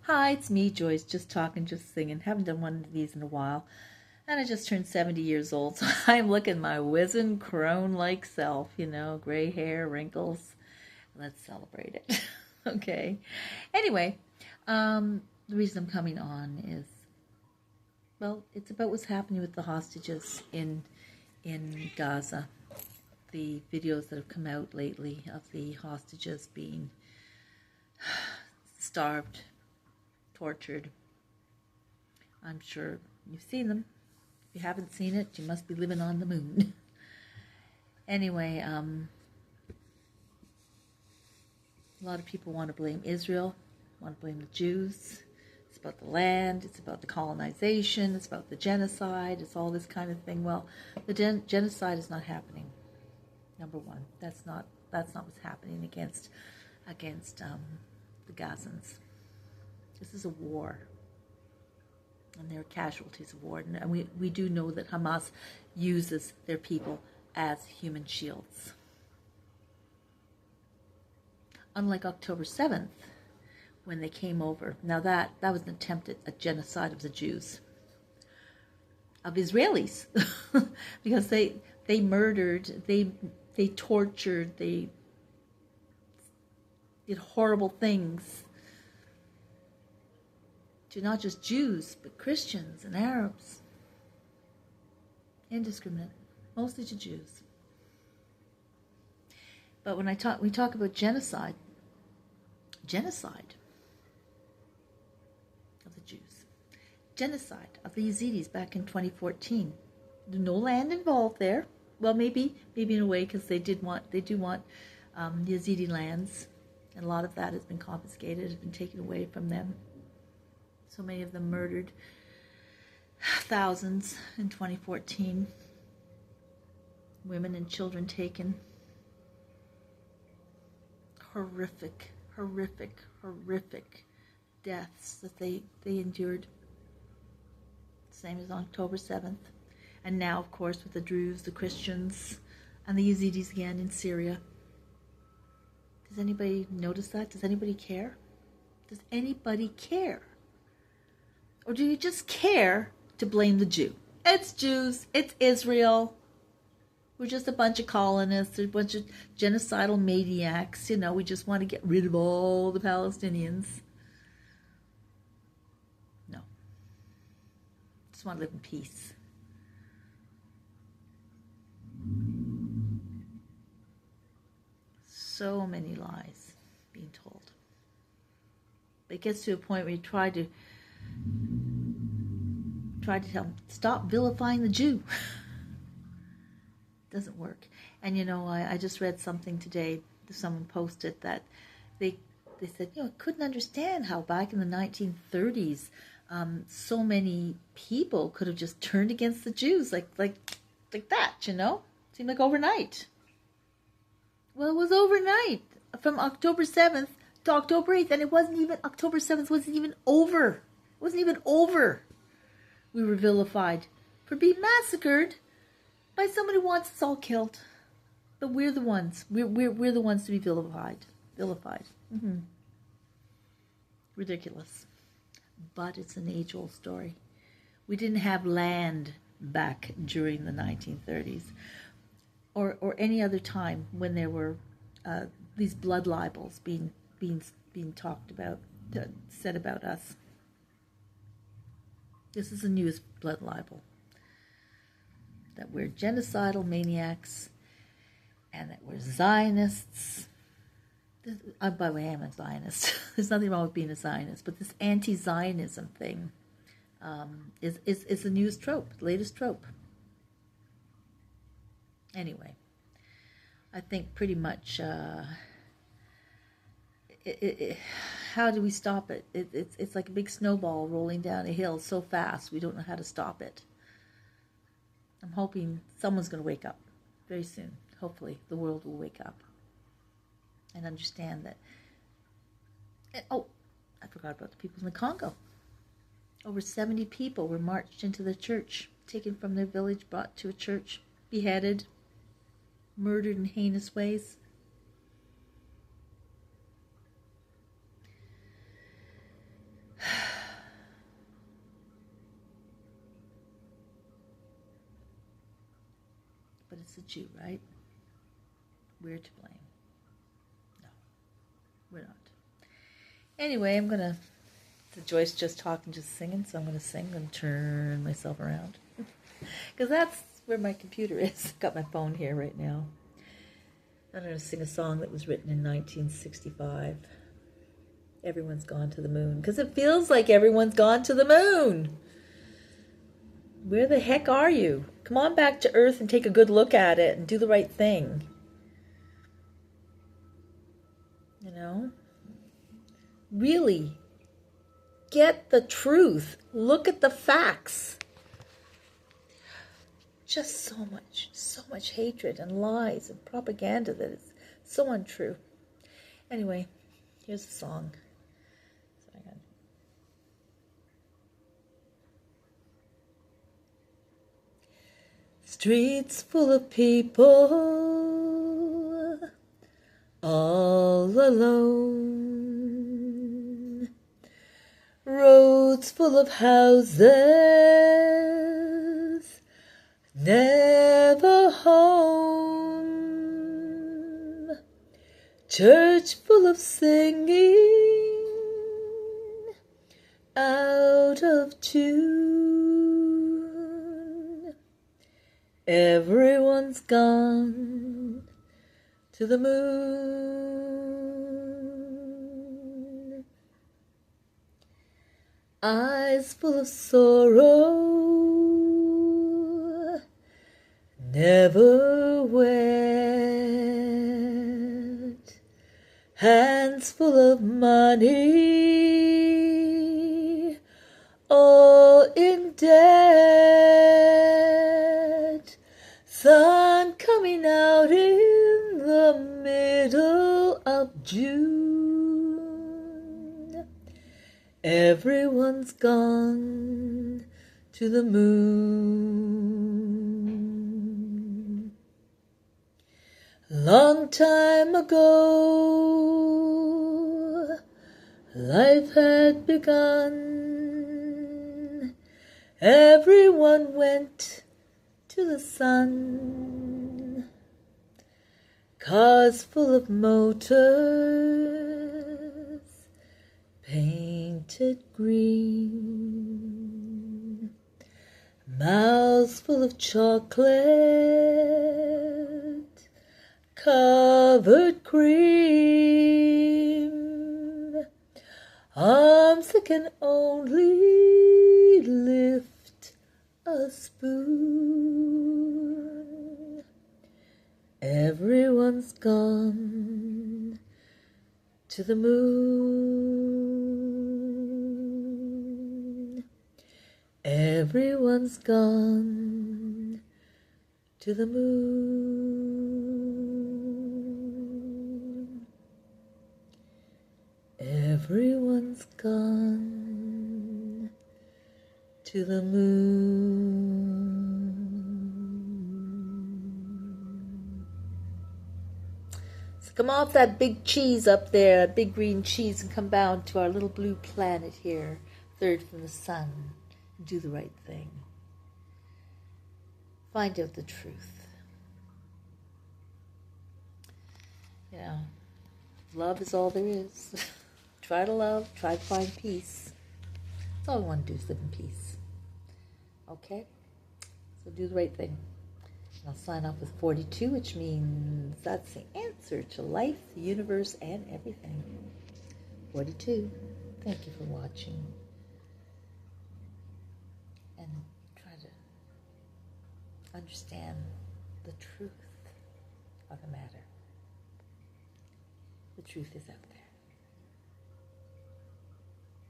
Hi, it's me, Joyce, just talking, just singing. Haven't done one of these in a while. And I just turned 70 years old, so I'm looking my wizened crone-like self, gray hair, wrinkles. Let's celebrate it. Okay. Anyway, the reason I'm coming on is, well, it's about what's happening with the hostages in Gaza. The videos that have come out lately of the hostages being starved, tortured. I'm sure you've seen them. If you haven't seen it, you must be living on the moon. Anyway, a lot of people want to blame Israel, want to blame the Jews. It's about the land, it's about the colonization, it's about the genocide, it's all this kind of thing. Well, the genocide is not happening. Number one, that's not what's happening against the Gazans. This is a war, and they're casualties of war. And we do know that Hamas uses their people as human shields. Unlike October 7th, when they came over. Now that was an attempt at a genocide of the Jews, of Israelis, because they murdered, they tortured, they did horrible things to not just Jews, but Christians and Arabs. Indiscriminate, mostly to Jews. But when we talk about genocide of the Jews, genocide of the Yazidis back in 2014. No land involved there. Well, maybe in a way, because they do want Yazidi lands, and a lot of that has been confiscated, has been taken away from them. So many of them murdered, thousands in 2014. Women and children taken. Horrific deaths that they endured. Same as on October 7th. And now, of course, with the Druze, the Christians, and the Yazidis again in Syria. Does anybody notice that? Does anybody care? Does anybody care? Or do you just care to blame the Jew? It's Jews. It's Israel. We're just a bunch of colonists, a bunch of genocidal maniacs. We just want to get rid of all the Palestinians. No. Just want to live in peace. So many lies being told. But it gets to a point where you try to tell them, stop vilifying the Jew. Doesn't work. And I just read something today. Someone posted that they said, I couldn't understand how back in the 1930s so many people could have just turned against the Jews like that. Seemed like overnight. Well, it was overnight from October 7th to October 8th, and it wasn't even October 7th. Wasn't even over. It wasn't even over. We were vilified for being massacred by somebody who wants us all killed. But we're the ones. We're the ones to be vilified. Mm-hmm. Ridiculous. But it's an age-old story. We didn't have land back during the 1930s or any other time when there were these blood libels being talked about, said about us. This is the newest blood libel. That we're genocidal maniacs and that we're Zionists. By the way, I'm a Zionist. There's nothing wrong with being a Zionist, but this anti-Zionism thing is the newest trope, latest trope. Anyway, I think pretty much how do we stop it? It's like a big snowball rolling down a hill so fast we don't know how to stop it. I'm hoping someone's going to wake up very soon. Hopefully the world will wake up and understand that. Oh, I forgot about the people in the Congo. Over 70 people were marched into the church, taken from their village, brought to a church, beheaded, murdered in heinous ways. it's a Jew, right? We're to blame. No, we're not. Anyway, Joyce just talking, just singing, so I'm going to sing and turn myself around. Because that's where my computer is. I've got my phone here right now. I'm going to sing a song that was written in 1965. Everyone's Gone to the Moon. Because it feels like everyone's gone to the moon. Where the heck are you? Come on back to Earth and take a good look at it and do the right thing. You know? Really. Get the truth. Look at the facts. Just so much hatred and lies and propaganda that is so untrue. Anyway, here's the song. Streets full of people, all alone. Roads full of houses, never home. Church full of singing, out of tune. Everyone's gone to the moon. Eyes full of sorrow, never wet. Hands full of money, all in debt. Sun coming out in the middle of June. Everyone's gone to the moon. Long time ago, life had begun. Everyone went to the sun. Cars full of motors, painted green. Mouths full of chocolate, covered cream. Arms that can only lift a spoon. Everyone's gone to the moon. Everyone's gone to the moon. Everyone's gone to the moon. So come off that big cheese up there, that big green cheese, and come down to our little blue planet here, third from the sun, and do the right thing. Find out the truth. You know, love is all there is. Try to love, try to find peace. That's all I want to do is live in peace. Okay? So do the right thing. And I'll sign off with 42, which means that's the answer to life, the universe, and everything. 42. Thank you for watching. And try to understand the truth of the matter. The truth is out there.